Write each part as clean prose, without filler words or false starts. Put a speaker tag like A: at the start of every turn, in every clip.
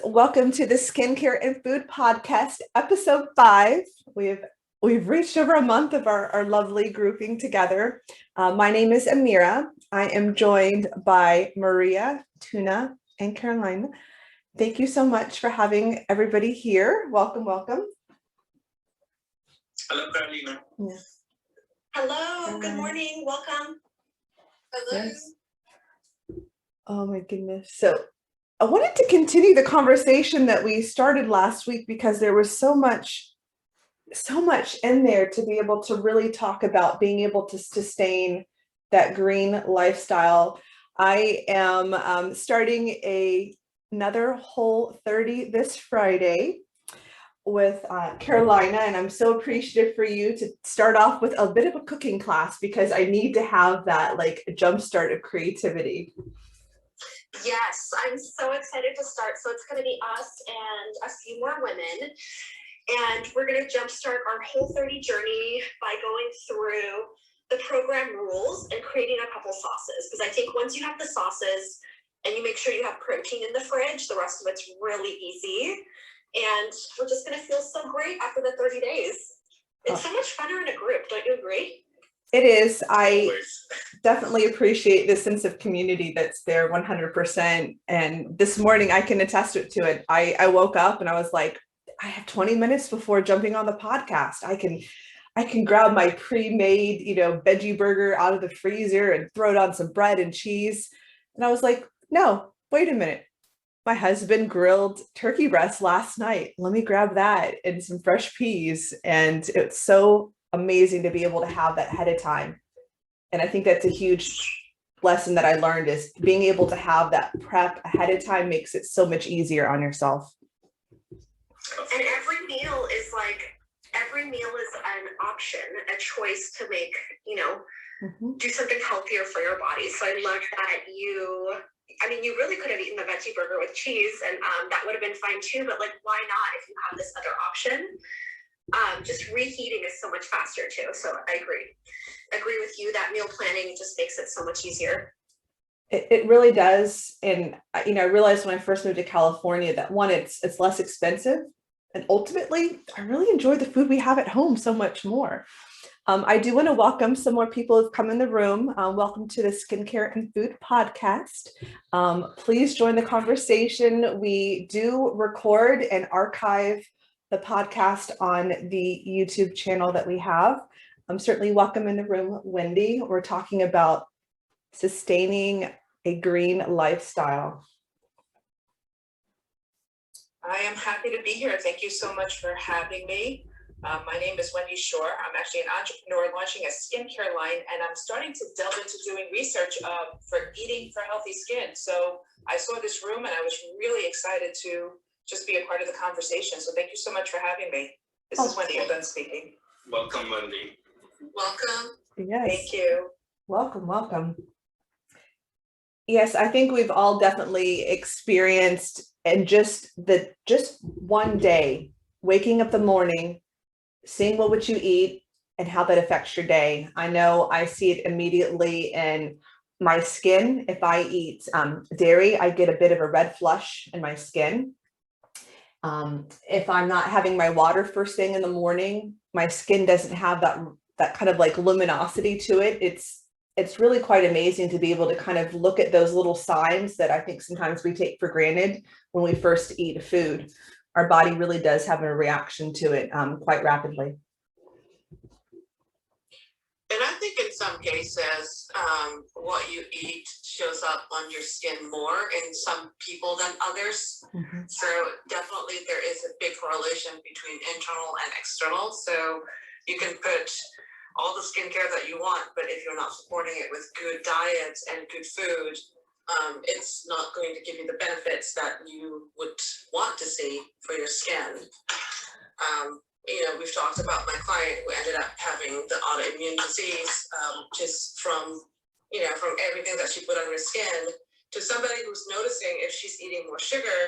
A: Welcome to the Skincare and Food Podcast, episode 5. We've reached over a month of our lovely grouping together. My name is Amira. I am joined by Maria, Tuna, and Karolina. Thank you so much for having everybody here. Welcome, welcome.
B: Hello, Karolina.
C: Yeah. Hello, good morning, welcome. Hello.
A: Yes. Oh my goodness. So I wanted to continue the conversation that we started last week because there was so much in there to be able to really talk about being able to sustain that green lifestyle. I am starting another Whole30 this Friday with Karolina, and I'm so appreciative for you to start off with a bit of a cooking class because I need to have that like jumpstart of creativity.
C: Yes, I'm so excited to start. So it's going to be us and a few more women, and we're going to jumpstart our Whole30 journey by going through the program rules and creating a couple sauces. Because I think once you have the sauces and you make sure you have protein in the fridge, the rest of it's really easy. And we're just going to feel so great after the 30 days. It's so much funner in a group. Don't you agree?
A: It is. I definitely appreciate the sense of community that's there 100%. And this morning I can attest to it. I woke up and I was like, I have 20 minutes before jumping on the podcast. I can grab my pre-made, veggie burger out of the freezer and throw it on some bread and cheese. And I was like, no, wait a minute. My husband grilled turkey breast last night. Let me grab that and some fresh peas. And it's so amazing to be able to have that ahead of time. And I think that's a huge lesson that I learned is being able to have that prep ahead of time makes it so much easier on yourself.
C: And every meal is an option, a choice to make, do something healthier for your body. So I love that you really could have eaten the veggie burger with cheese and that would have been fine too, but like, why not if you have this other option? Just reheating is so much faster too. So I agree with you that meal planning just makes it so much easier.
A: It really does. And, I realized when I first moved to California that one, it's less expensive. And ultimately, I really enjoy the food we have at home so much more. I do want to welcome some more people who've come in the room. Welcome to the Skincare and Food Podcast. Please join the conversation. We do record and archive the podcast on the YouTube channel that we have. Certainly welcome in the room, Wendy. We're talking about sustaining a green lifestyle.
D: I am happy to be here. Thank you so much for having me. My name is Wendy Shore. I'm actually an entrepreneur launching a skincare line, and I'm starting to delve into doing research for eating for healthy skin. So I saw this room and I was really excited to just be a part of the conversation. So thank you so much for having me. This is Wendy. I'm done speaking.
B: Welcome, Wendy.
D: Welcome.
A: Yes.
D: Thank you.
A: Welcome, welcome. Yes, I think we've all definitely experienced and just one day, waking up the morning, seeing what you eat and how that affects your day. I know I see it immediately in my skin. If I eat dairy, I get a bit of a red flush in my skin. If I'm not having my water first thing in the morning, my skin doesn't have that kind of like luminosity to it. It's really quite amazing to be able to kind of look at those little signs that I think sometimes we take for granted when we first eat a food. Our body really does have a reaction to it quite rapidly.
E: And I think in some cases, what you eat shows up on your skin more in some people than others. Mm-hmm. So definitely there is a big correlation between internal and external. So you can put all the skincare that you want, but if you're not supporting it with good diet and good food, it's not going to give you the benefits that you would want to see for your skin. We've talked about my client who ended up having the autoimmune disease just from everything that she put on her skin, to somebody who's noticing if she's eating more sugar,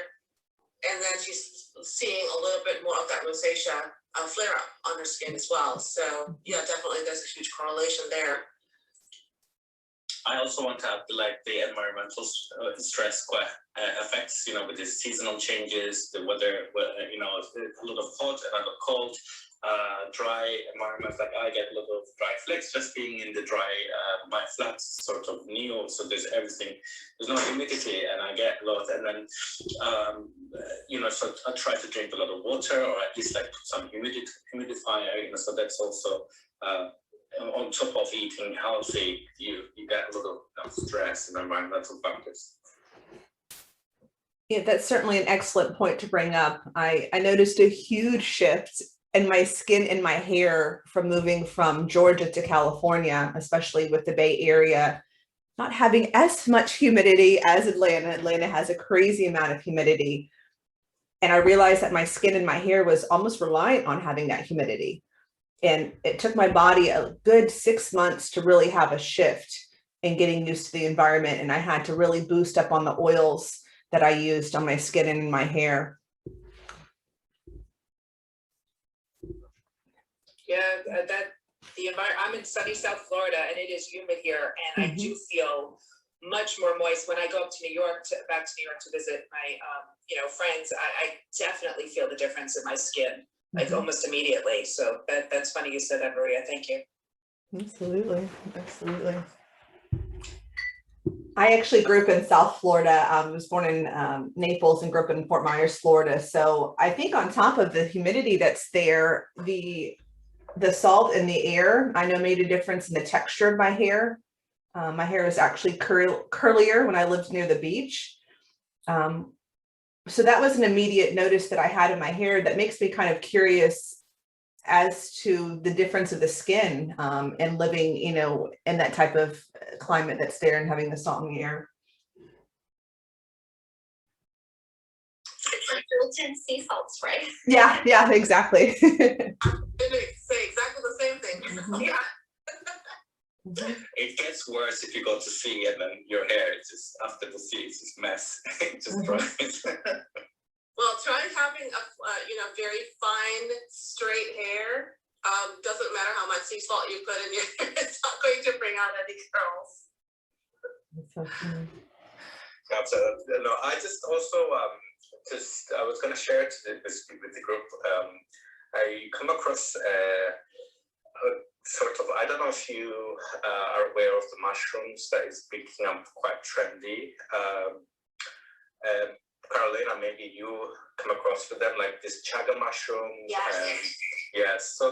E: and then she's seeing a little bit more of that rosacea flare up on her skin as well. So yeah, definitely there's a huge correlation there.
B: I also want to add like the environmental stress effects, with the seasonal changes, the weather, a lot of hot, a lot of cold, dry environments. Like I get a lot of dry flicks just being in the dry, my flat's sort of new, so there's everything, there's no humidity, and I get a lot. And then, so I try to drink a lot of water, or at least like put some humidifier, so that's also, on top of eating healthy, you get a lot of stress and environmental factors.
A: Yeah, that's certainly an excellent point to bring up. I noticed a huge shift in my skin and my hair from moving from Georgia to California, especially with the Bay Area, not having as much humidity as Atlanta. Atlanta has a crazy amount of humidity. And I realized that my skin and my hair was almost reliant on having that humidity. And it took my body a good 6 months to really have a shift in getting used to the environment. And I had to really boost up on the oils that I used on my skin and my hair.
D: Yeah, I'm in sunny South Florida, and it is humid here, and I do feel much more moist when I go up to back to New York to visit my friends. I definitely feel the difference in my skin, like almost immediately. So that's funny you said that, Maria. Thank you.
A: Absolutely, absolutely. I actually grew up in South Florida. I was born in Naples and grew up in Fort Myers, Florida. So I think on top of the humidity that's there, the salt in the air, I know made a difference in the texture of my hair. My hair is actually curlier when I lived near the beach. So that was an immediate notice that I had in my hair that makes me kind of curious as to the difference of the skin and living, in that type of climate that's there and having the salt in the air.
C: It's like built-in sea salt spray.
A: Yeah, exactly.
E: I didn't say exactly the same thing. Yeah.
B: It gets worse if you go to sea and then your hair is just, after the sea, it's just mess. It just dries.
E: Well, try having a very fine straight hair. Doesn't matter how much sea salt you put in your hair, it's not going to bring out any curls.
B: Absolutely. No, I just also I was going to share this with the group. I come across sort of, I don't know if you are aware of the mushrooms that is picking up quite trendy. Karolina, maybe you come across with them, like this chaga mushroom. Yes. So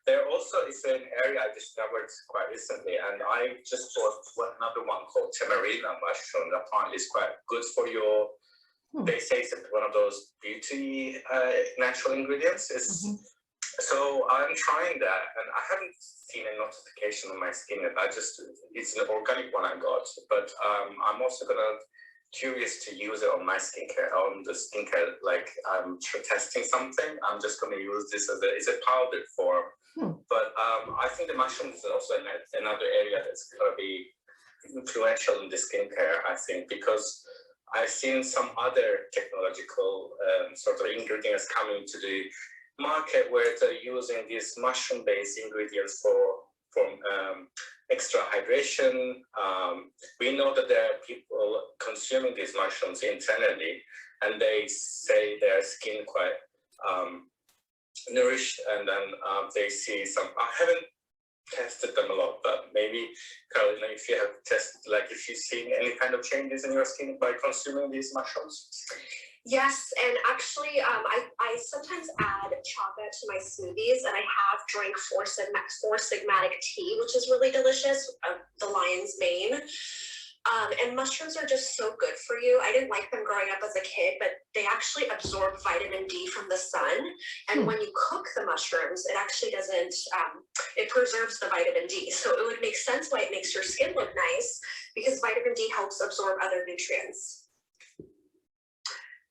B: there also is an area I discovered quite recently, and I just bought another one called tamarina mushroom. That apparently is quite good for your. They say it's one of those beauty natural ingredients. So I'm trying that, and I haven't seen a notification on my skin yet. It's an organic one I got, but I'm also curious to use it on my skincare, on the skincare, like I'm testing something. I'm just going to use this as it's a powdered form. But I think the mushroom is also another area that's going to be influential in the skincare, I think, because I've seen some other technological sort of ingredients coming to the market where they're using these mushroom-based ingredients for extra hydration. We know that there are people consuming these mushrooms internally, and they say their skin quite nourished, and then they see some. I haven't tested them a lot, but maybe Karolina, if you have tested, like if you've seen any kind of changes in your skin by consuming these mushrooms.
C: Yes, and actually, I sometimes add chaga to my smoothies, and I have drank four sigmatic tea, which is really delicious, the lion's mane. And mushrooms are just so good for you. I didn't like them growing up as a kid, but they actually absorb vitamin D from the sun. And when you cook the mushrooms, it actually doesn't, it preserves the vitamin D. So it would make sense why it makes your skin look nice, because vitamin D helps absorb other nutrients.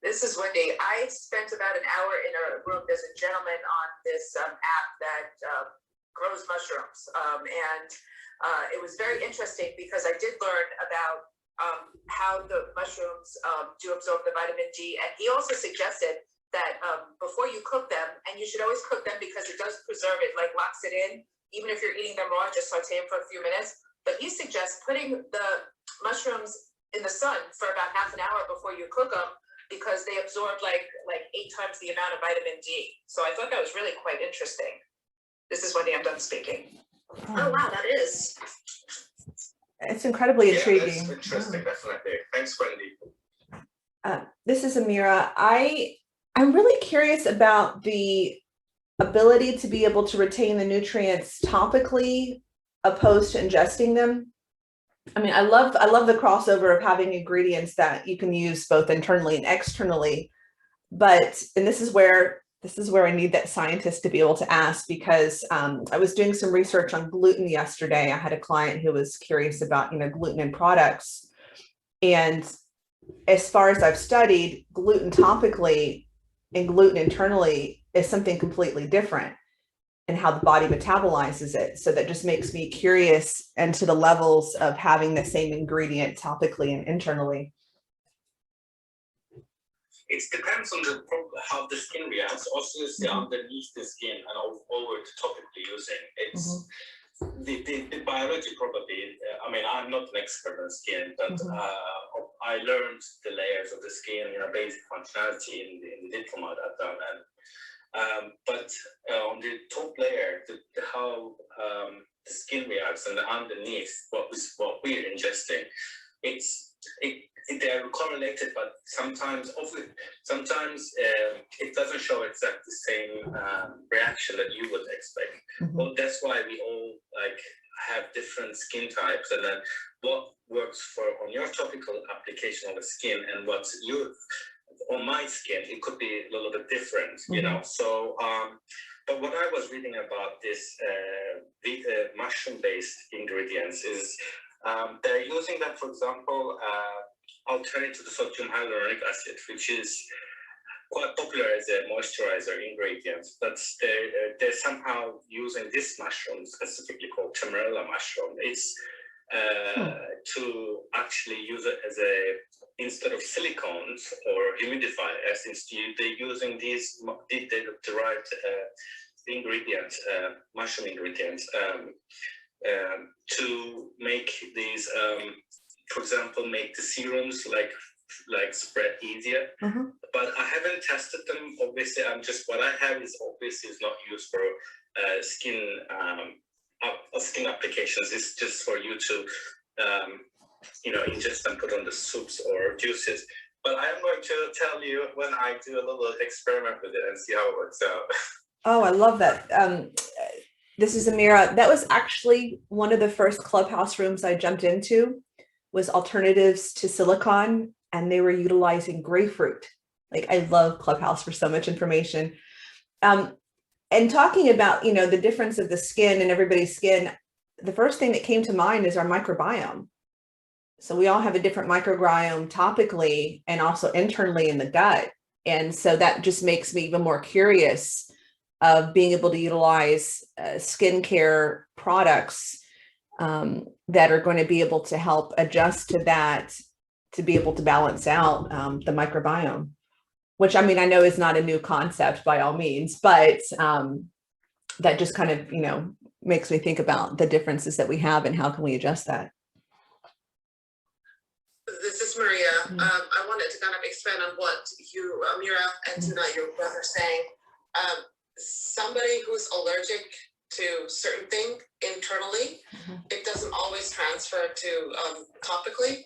D: This is Wendy. I spent about an hour in a room. There's a gentleman on this app that grows mushrooms. And it was very interesting because I did learn about how the mushrooms do absorb the vitamin D. And he also suggested that before you cook them, and you should always cook them because it does preserve it, like locks it in, even if you're eating them raw, just saute them for a few minutes. but he suggests putting the mushrooms in the sun for about half an hour before you cook them, because they absorb like 8 times the amount of vitamin D. So I thought that was really quite interesting. This is Wendy, I'm done speaking.
C: Oh, wow, that is.
A: It's incredibly intriguing.
B: That's interesting, definitely. Thanks, Wendy.
A: This is Amira. I'm really curious about the ability to be able to retain the nutrients topically opposed to ingesting them. I mean, I love the crossover of having ingredients that you can use both internally and externally. But, and this is where I need that scientist to be able to ask, because I was doing some research on gluten yesterday. I had a client who was curious about, gluten in products. And as far as I've studied, gluten topically and gluten internally is something completely different, and how the body metabolizes it. So that just makes me curious into the levels of having the same ingredient topically and internally.
B: It depends on how the skin reacts. Also, it's underneath the skin and over the topically using. It's the biology probably. I mean, I'm not an expert on skin, but I learned the layers of the skin, basic functionality in the diploma I've done. And but on the top layer, how the skin reacts, and the underneath, what we're ingesting, they're correlated, but sometimes it doesn't show exactly the same reaction that you would expect. Well, that's why we all have different skin types, and then what works on your topical application on the skin and what's on my skin, it could be a little bit different, So, but what I was reading about this mushroom-based ingredients is they're using that, for example, alternative to the sodium hyaluronic acid, which is quite popular as a moisturizer ingredient. But they're somehow using this mushroom, specifically called Camarilla mushroom. It's to actually use it as instead of silicones or humidifiers, they're using these derived ingredients, mushroom ingredients, to make these, for example, make the serums like spread easier. But I haven't tested them. Obviously, what I have is obviously is not used for skin applications. It's just for you to ingest and put on the soups or juices. But I'm going to tell you when I do a little experiment with it and see how it works out.
A: Oh, I love that. This is Amira. That was actually one of the first Clubhouse rooms I jumped into, was alternatives to silicone, and they were utilizing grapefruit. I love Clubhouse for so much information. And talking about, the difference of the skin and everybody's skin, the first thing that came to mind is our microbiome. So we all have a different microbiome topically and also internally in the gut. And so that just makes me even more curious of being able to utilize skincare products that are going to be able to help adjust to that, to be able to balance out the microbiome, which, I mean, I know is not a new concept by all means, but that just kind of, makes me think about the differences that we have and how can we adjust that.
E: This is Maria. I wanted to kind of expand on what you, Amira and Tuna, you both are saying. Somebody who's allergic to certain thing internally, it doesn't always transfer to topically.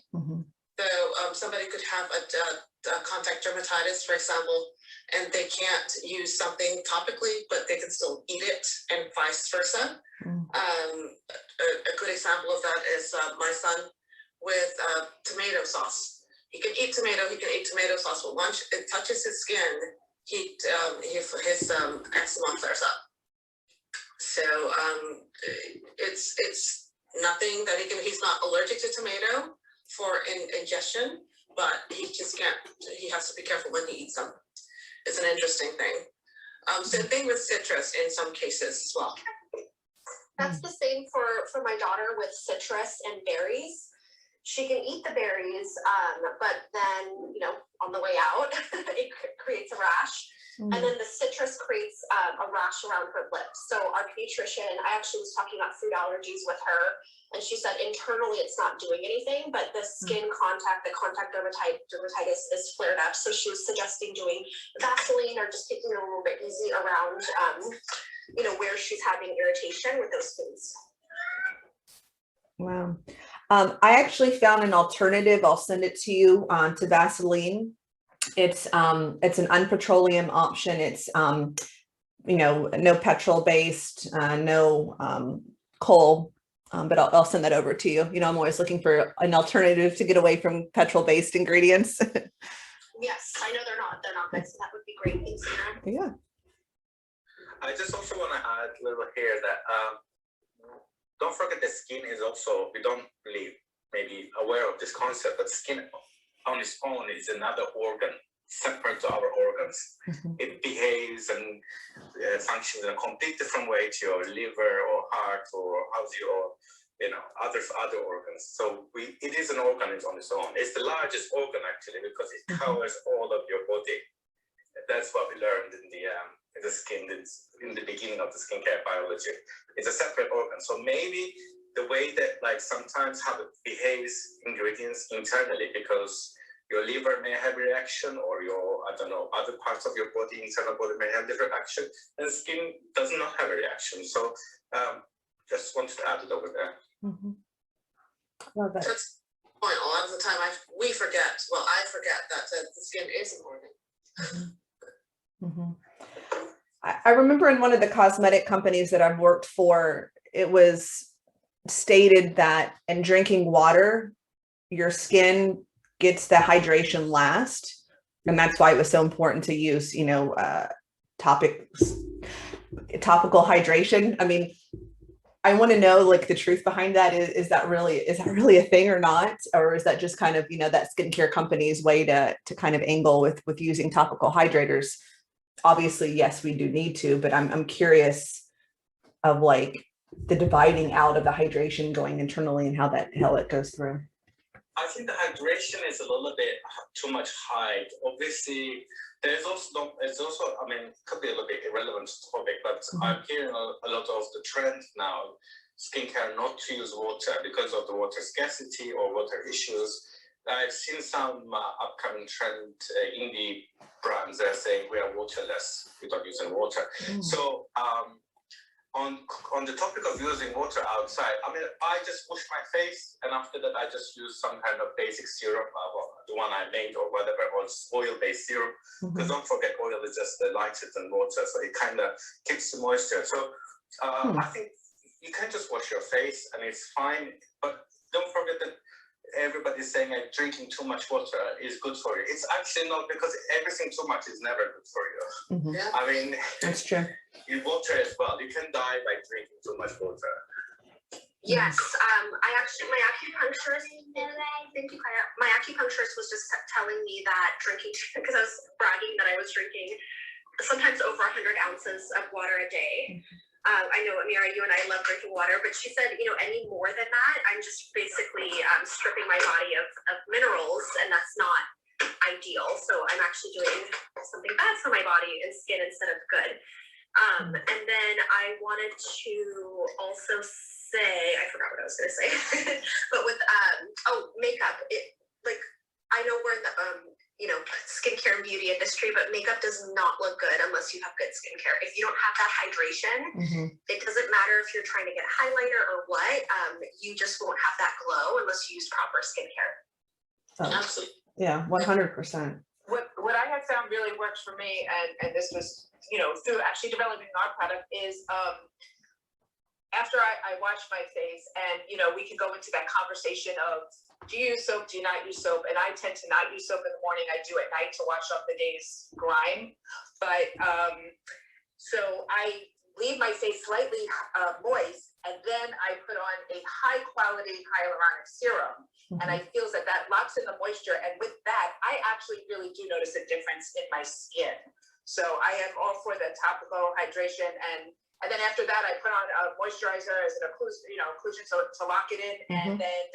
E: So somebody could have a contact dermatitis, for example, and they can't use something topically, but they can still eat it, and vice versa. A good example of that is my son with tomato sauce. He can eat tomato sauce, but once it touches his skin, his eczema flares up. So it's nothing that he's not allergic to tomato for ingestion, but he just can't, he has to be careful when he eats them. It's an interesting thing. Same thing with citrus in some cases as well.
C: That's the same for my daughter with citrus and berries. She can eat the berries, but then, on the way out, it creates a rash. And then the citrus creates a rash around her lips. So our pediatrician, I actually was talking about food allergies with her, and she said internally it's not doing anything, but the skin contact, the contact dermatitis is flared up. So she was suggesting doing Vaseline or just taking it a little bit easy around, you know, where she's having irritation with those foods.
A: Wow. I actually found an alternative. I'll send it to you to Vaseline. It's an unpetroleum option. It's, you know, no petrol based, no coal, but I'll send that over to you. You know, I'm always looking for an alternative to get away from petrol based ingredients.
C: Yes, I know they're not good, so that would be great. Thanks, Amira.
A: Yeah.
B: I just also want to add a little here that don't forget the skin is also, we don't really maybe aware of this concept, but skin on its own is another organ separate to our organs. It behaves and functions in a complete different way to your liver or heart or how's your, you know, other organs. So it is an organ on its own. It's the largest organ actually because it covers all of your body. That's what we learned in the skin, in the beginning of the skincare biology. It's a separate organ. So maybe the way that like sometimes how it behaves ingredients internally, because your liver may have a reaction or your, I don't know, other parts of your body, internal body may have different reaction, and skin does not have a reaction. So just wanted to add it over there.
A: Love that.
E: That's the point. A lot of the time we forget, well, I forget that the skin is an organ.
A: I remember in one of the cosmetic companies that I've worked for, it was stated that in drinking water, your skin gets the hydration last. And that's why it was so important to use, you know, topical hydration. I mean, I want to know like the truth behind that. Is that really a thing or not? Or is that just kind of, you know, that skincare company's way to kind of angle with using topical hydrators? Obviously, yes, we do need to, but I'm curious of like the dividing out of the hydration going internally and how it goes through.
B: I think the hydration is a little bit too much hype. Obviously, it's also, I mean, it could be a little bit irrelevant topic, but I'm hearing a lot of the trend now, skincare not to use water because of the water scarcity or water issues. I've seen some upcoming trend indie brands that are saying we are waterless, without using water. So on the topic of using water outside, I mean, I just wash my face and after that I just use some kind of basic serum, the one I made or whatever, or oil-based serum. Because don't forget, oil is just lighter than water, so it kind of keeps the moisture. So I think you can just wash your face and it's fine, but don't forget that everybody's saying like drinking too much water is good for you. It's actually not, because everything too much is never good for you. I mean,
A: that's true.
B: In water as well, you can die by drinking too much water.
C: Yes, I actually, my acupuncturist, thank you, Kaya. My acupuncturist was just telling me that drinking, because I was bragging that I was drinking sometimes over 100 ounces of water a day. I know, Amira, you and I love drinking water, but she said, you know, any more than that, I'm just basically stripping my body of minerals, and that's not ideal. So I'm actually doing something bad for my body and skin instead of good. And then I wanted to also say, I forgot what I was going to say, but with, makeup, like, I know we're in the, you know, skincare and beauty industry, but makeup does not look good unless you have good skincare. If you don't have that hydration, it doesn't matter if you're trying to get a highlighter or what, you just won't have that glow unless you use proper skincare.
E: Absolutely.
A: Yeah, 100%.
D: What I have found really works for me, and this was, you know, through actually developing our product, is after I wash my face, and, you know, we can go into that conversation of, do you use soap, do you not use soap? And I tend to not use soap in the morning. I do at night to wash off the day's grime. But so I leave my face slightly moist, and then I put on a high quality hyaluronic serum. And I feel that locks in the moisture. And with that, I actually really do notice a difference in my skin. So I am all for the topical hydration. And then after that, I put on a moisturizer as an occlusion to lock it in. And then,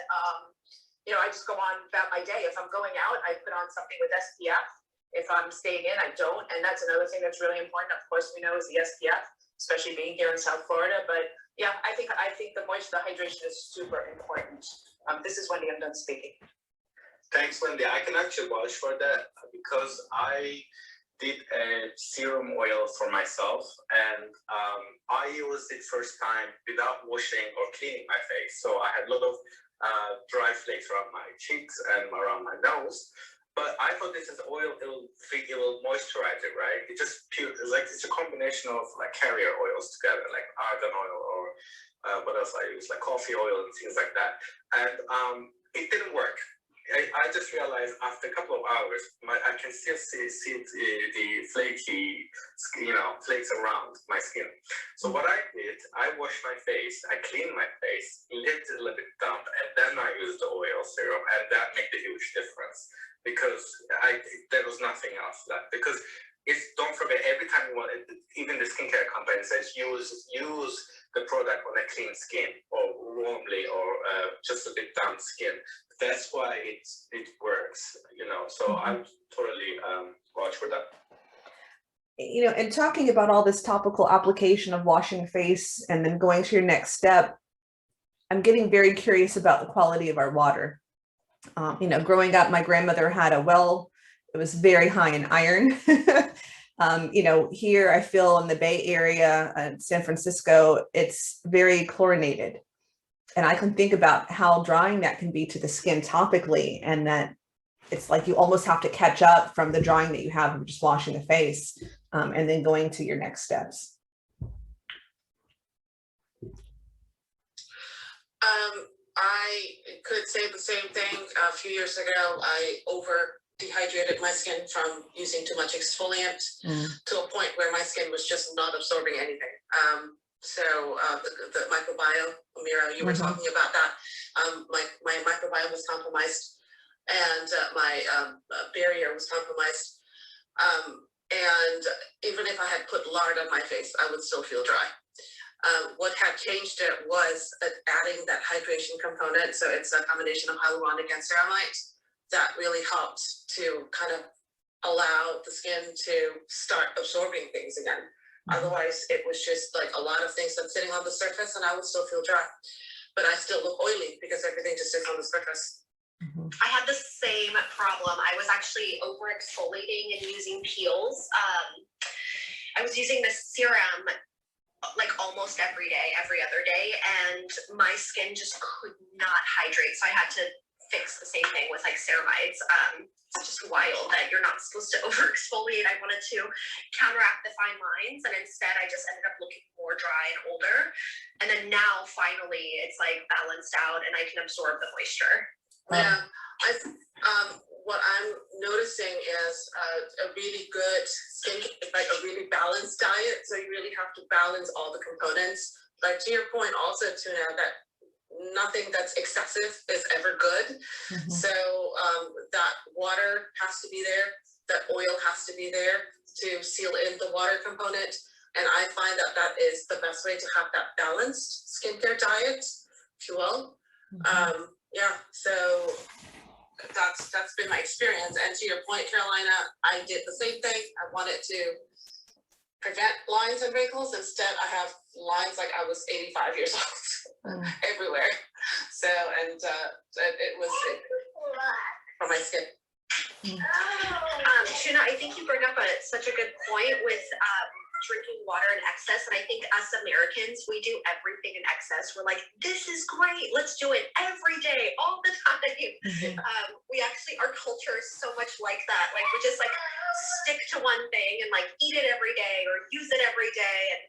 D: you know, I just go on about my day. If I'm going out, I put on something with SPF. If I'm staying in, I don't. And that's another thing that's really important. Of course, we know is the SPF, especially being here in South Florida. But yeah, I think the moisture, the hydration is super important. This is Wendy, I'm done speaking.
B: Thanks, Wendy. I can actually vouch for that because I did a serum oil for myself, and I used it first time without washing or cleaning my face. So I had a lot of dry flakes around my cheeks and around my nose. But I thought this is oil, it will moisturize it, right? It just pure, it's a combination of like carrier oils together, like argan oil or what else I use, like coffee oil and things like that. And it didn't work. I just realized after a couple of hours, I can still see the flaky, flakes around my skin. So what I did, I washed my face, I cleaned my face, left it a little bit damp, and then I used the oil serum, and that made a huge difference because there was nothing else left. Because don't forget, every time you want it, even the skincare company says use the product on a clean skin or warmly or just a bit damp skin. That's why it works, so I'm totally watch for that.
A: And talking about all this topical application of washing the face and then going to your next step, I'm getting very curious about the quality of our water. Growing up, my grandmother had a well, it was very high in iron. Here I feel in the Bay Area, San Francisco, it's very chlorinated. And I can think about how drying that can be to the skin topically, and that it's like you almost have to catch up from the drying that you have of just washing the face and then going to your next steps.
E: I could say the same thing. A few years ago, I over dehydrated my skin from using too much exfoliant to a point where my skin was just not absorbing anything. So the microbiome, Amira, you were talking about that. My microbiome was compromised, and my barrier was compromised. And even if I had put lard on my face, I would still feel dry. What had changed it was adding that hydration component. So it's a combination of hyaluronic and ceramide that really helped to kind of allow the skin to start absorbing things again. Otherwise, it was just like a lot of things that's sitting on the surface, and I would still feel dry. But I still look oily because everything just sits on the surface.
C: I had the same problem. I was actually over exfoliating and using peels. I was using this serum like almost every day, every other day, and my skin just could not hydrate. So I had to fix the same thing with like ceramides. It's just wild that you're not supposed to over exfoliate. I wanted to counteract the fine lines, and instead I just ended up looking more dry and older. And then now finally it's like balanced out and I can absorb the moisture.
E: Yeah, what I'm noticing is a really good skin, like a really balanced diet. So you really have to balance all the components. Like to your point also, Tuna, that nothing that's excessive is ever good. So that water has to be there, that oil has to be there to seal in the water component. And I find that that is the best way to have that balanced skincare diet, if you will. Yeah, so that's been my experience. And to your point, Karolina, I did the same thing. I wanted to prevent lines and wrinkles. Instead, I have lines like I was 85 years old everywhere. So, and it was for my skin.
C: Tuna, I think you bring up such a good point with drinking water in excess. And I think as Americans, we do everything in excess. We're like, this is great. Let's do it every day, all the time. We actually, our culture is so much like that. Like we just like stick to one thing and like eat it every day or use it every day. And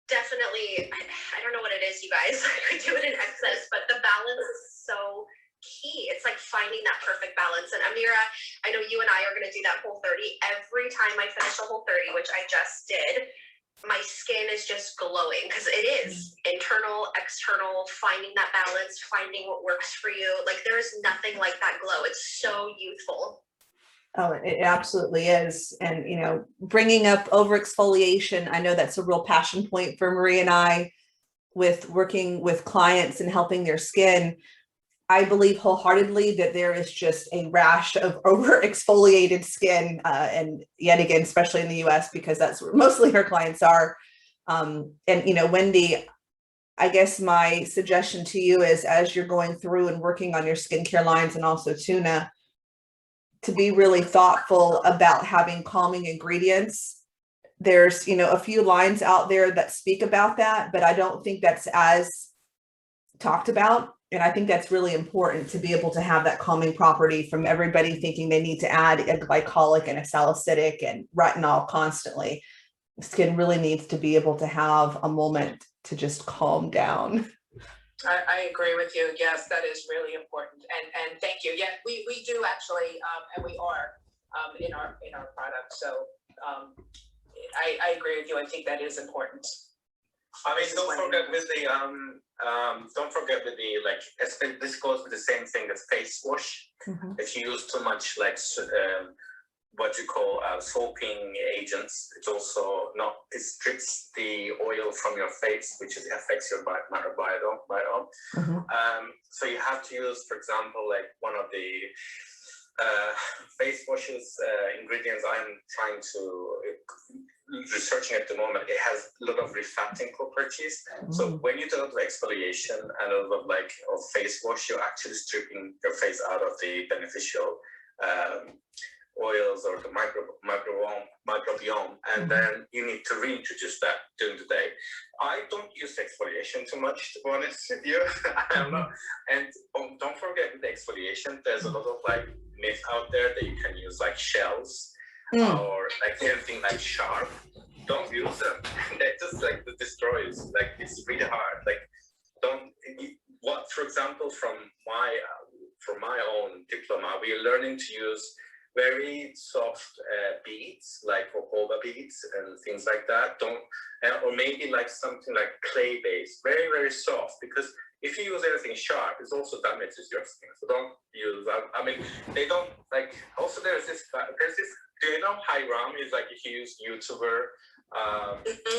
C: definitely, I don't know what it is, you guys. I do it in excess, but the balance is so key. It's like finding that perfect balance. And Amira, I know you and I are going to do that Whole 30. Every time I finish a Whole 30, which I just did, my skin is just glowing because it is internal, external, finding that balance, finding what works for you. Like there's nothing like that glow. It's so youthful.
A: Oh, it absolutely is. And, bringing up over exfoliation, I know that's a real passion point for Marie and I with working with clients and helping their skin. I believe wholeheartedly that there is just a rash of over exfoliated skin, and yet again, especially in the US, because that's where mostly her clients are. And, you know, Wendy, I guess my suggestion to you is, as you're going through and working on your skincare lines, and also Tuna, to be really thoughtful about having calming ingredients. There's, you know, a few lines out there that speak about that, but I don't think that's as talked about. And I think that's really important, to be able to have that calming property, from everybody thinking they need to add a glycolic and a salicylic and retinol constantly. Skin really needs to be able to have a moment to just calm down.
D: I agree with you. Yes, that is really important. And thank you. Yeah, we do actually, and we are in our product. So I agree with you. I think that is important.
B: I mean, don't forget with the like, this goes with the same thing as face wash.
A: Mm-hmm.
B: If you use too much like what you call soaping agents, it also it strips the oil from your face, which affects your microbiome.
A: Mm-hmm.
B: So you have to use, for example, like one of the face washes ingredients I'm trying to researching at the moment. It has a lot of refatting properties. Mm-hmm. So when you do a lot of exfoliation and a lot of face wash, you're actually stripping your face out of the beneficial oils or the microbiome, and mm-hmm. then you need to reintroduce that during the day. I don't use exfoliation too much, to be honest with you. I don't know. And don't forget with the exfoliation, there's a lot of like myth out there that you can use like shells or like anything like sharp. Don't use them. They just like destroys. Like it's really hard. Like what, for example, from my own diploma, we are learning to use very soft beads, like jojoba beads and things like that. Or maybe like something like clay based, very, very soft, because if you use anything sharp, it also damages your skin. So don't use, I mean, they don't like, also there's this, do you know Hiram? He's like a huge YouTuber.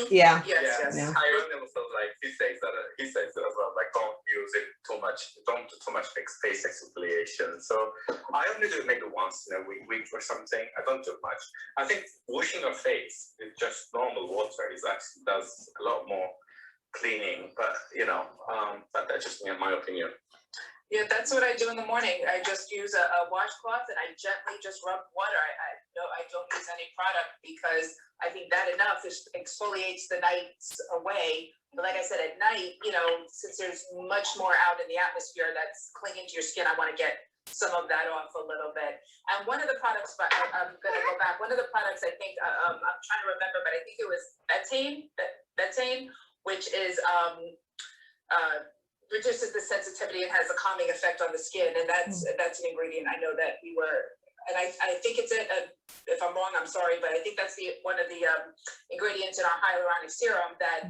A: Yeah.
B: Yes. Hiram also like, he says that as well, like don't use it too much, don't do too much face exfoliation. So I only do it maybe once in a week or something. I don't do much. I think washing your face with just normal water actually does a lot more cleaning, but you know, but that's just my opinion.
D: Yeah, that's what I do in the morning. I just use a washcloth and I gently just rub water. I don't use any product, because I think that enough exfoliates the nights away. But like I said, at night, you know, since there's much more out in the atmosphere that's clinging to your skin, I want to get some of that off a little bit. And one of the products, but I'm going to go back. One of the products I think, I'm trying to remember, but I think it was betaine, which is reduces the sensitivity and has a calming effect on the skin, and that's an ingredient I know that we were, and I think it's if I'm wrong, I'm sorry, but I think that's one of the ingredients in our hyaluronic serum that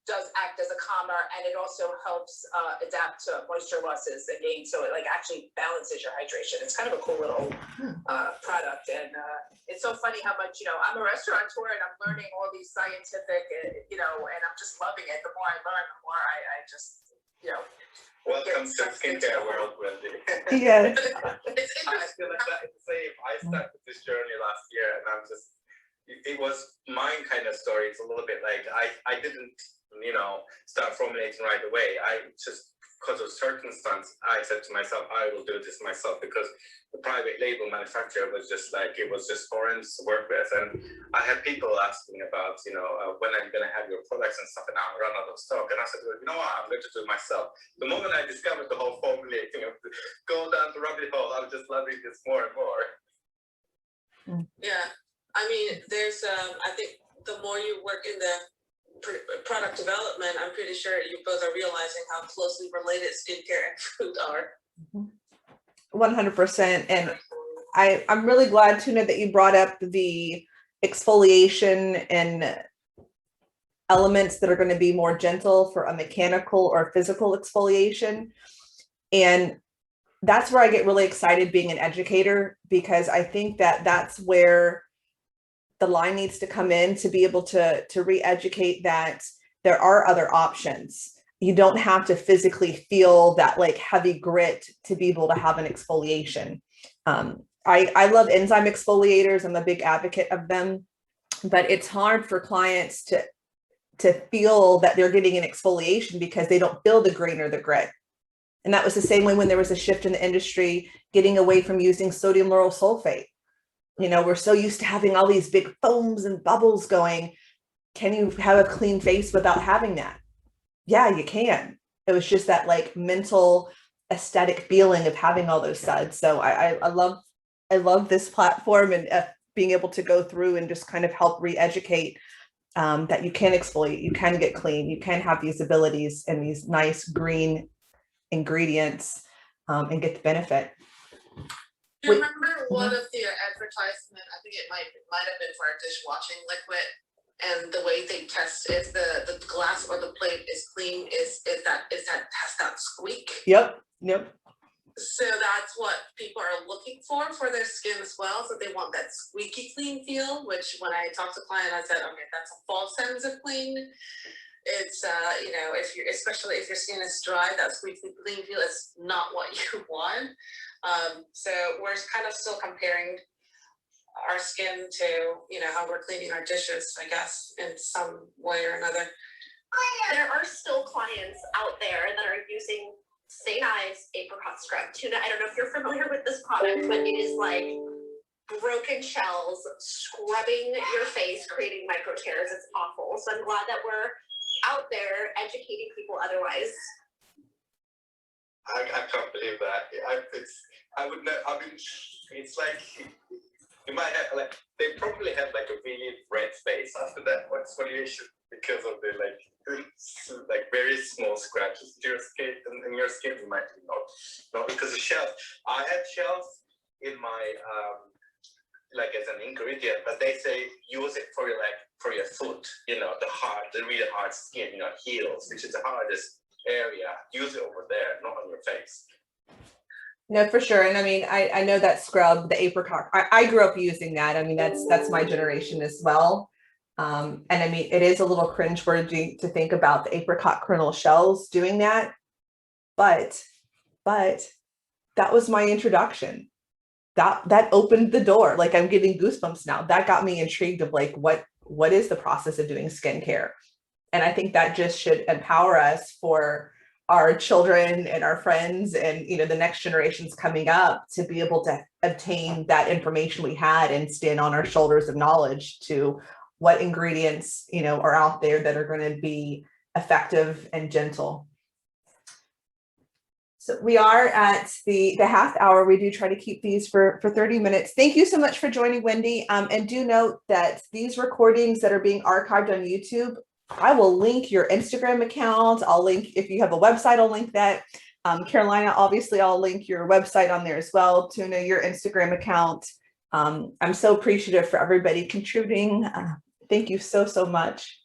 D: does act as a calmer, and it also helps adapt to moisture losses again, so it like actually balances your hydration. It's kind of a cool little product, and it's so funny how much, you know, I'm a restaurateur and I'm learning all these scientific, you know, and I'm just loving it. The more I learn, the more I just, you know.
B: Welcome to skincare world, Wendy.
A: Yes.
D: It's
B: I feel like that is the same. I started this journey last year, and I'm just, it was my kind of story. It's a little bit like I didn't, you know, start formulating right away. I just, because of circumstance, I said to myself, I will do this myself, because the private label manufacturer was just like, it was just foreign to work with. And I had people asking about, you know, when are you going to have your products and stuff, and I'm run out of stock. And I said, well, you know what, I'm going to do it myself. The moment I discovered the whole formulating of go down the rabbit hole, I'm just loving this more and more.
E: Yeah, I mean, there's, I think the more you work in the product development, I'm pretty sure you both are realizing how closely related skincare and food are.
A: 100%. And I'm really glad, Tuna, that you brought up the exfoliation and elements that are going to be more gentle for a mechanical or physical exfoliation. And that's where I get really excited being an educator, because I think that that's where the line needs to come in, to be able to re-educate that there are other options. you don't have to physically feel that like heavy grit to be able to have an exfoliation. I love enzyme exfoliators. I'm a big advocate of them, but it's hard for clients to feel that they're getting an exfoliation because they don't feel the grain or the grit. And that was the same way when there was a shift in the industry, getting away from using sodium lauryl sulfate. You know, we're so used to having all these big foams and bubbles going. Can you have a clean face without having that? Yeah, you can. It was just that like mental aesthetic feeling of having all those suds. So I love this platform and being able to go through and just kind of help re-educate that you can exfoliate, you can get clean, you can have these abilities and these nice green ingredients and get the benefit.
E: Do you remember one of the advertisement? I think it might have been for our dishwashing liquid, and the way they test if the glass or the plate is clean is that has that squeak.
A: Yep.
E: So that's what people are looking for their skin as well. So they want that squeaky clean feel, which when I talked to a client, I said, okay, that's a false sense of clean. It's especially if your skin is dry, that squeaky clean feel is not what you want. So we're kind of still comparing our skin to, how we're cleaning our dishes, I guess, in some way or another.
C: There are still clients out there that are using St. Ives apricot scrub. Tuna, I don't know if you're familiar with this product, but it is like broken shells scrubbing your face, creating micro tears. It's awful. So I'm glad that we're out there educating people otherwise.
B: I can't believe that. It's like you might have they probably had like a really red face after that exfoliation because of the like very small scratches to your skin and your skin. You might not because of shells. I had shells in my as an ingredient, but they say use it for your foot. The really hard skin, heels, which is the hardest area. Use it over there, not on your face.
A: No, for sure. And I mean, I know that scrub, the apricot, I grew up using that. I mean, that's my generation as well. And I mean, it is a little cringeworthy to think about the apricot kernel shells doing that, but that was my introduction. That opened the door. Like I'm getting goosebumps now. That got me intrigued of like, what is the process of doing skincare? And I think that just should empower us for our children and our friends and, the next generations coming up to be able to obtain that information we had and stand on our shoulders of knowledge to what ingredients, are out there that are going to be effective and gentle. So we are at the half hour. We do try to keep these for 30 minutes. Thank you so much for joining, Wendy. And do note that these recordings that are being archived on YouTube, I will link your Instagram account. I'll link, if you have a website, I'll link that. Karolina, obviously I'll link your website on there as well. Tuna, your Instagram account. I'm so appreciative for everybody contributing. Thank you so much.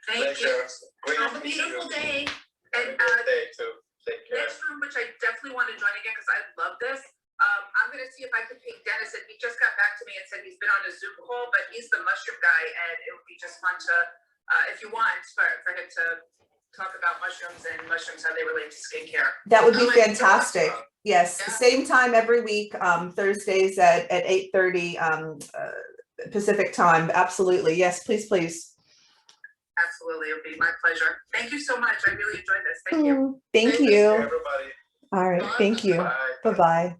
E: Thank you.
C: Have a beautiful day.
D: And next room, which I definitely want to join again because I love this. I'm going to see if I can ping Dennis, and he just got back to me and said he's been on a Zoom call, but he's the mushroom guy, and it would be just fun to, if you want, for him to talk about mushrooms and mushrooms, how they relate to skincare.
A: That would be fantastic. Yes, yeah. Same time every week, Thursdays at 8:30 Pacific time. Absolutely. Yes, please.
D: Absolutely. It would be my pleasure. Thank you so much. I really enjoyed this. Thank you.
A: Thank you.
B: Everybody.
A: All right. Thank you. Bye-bye.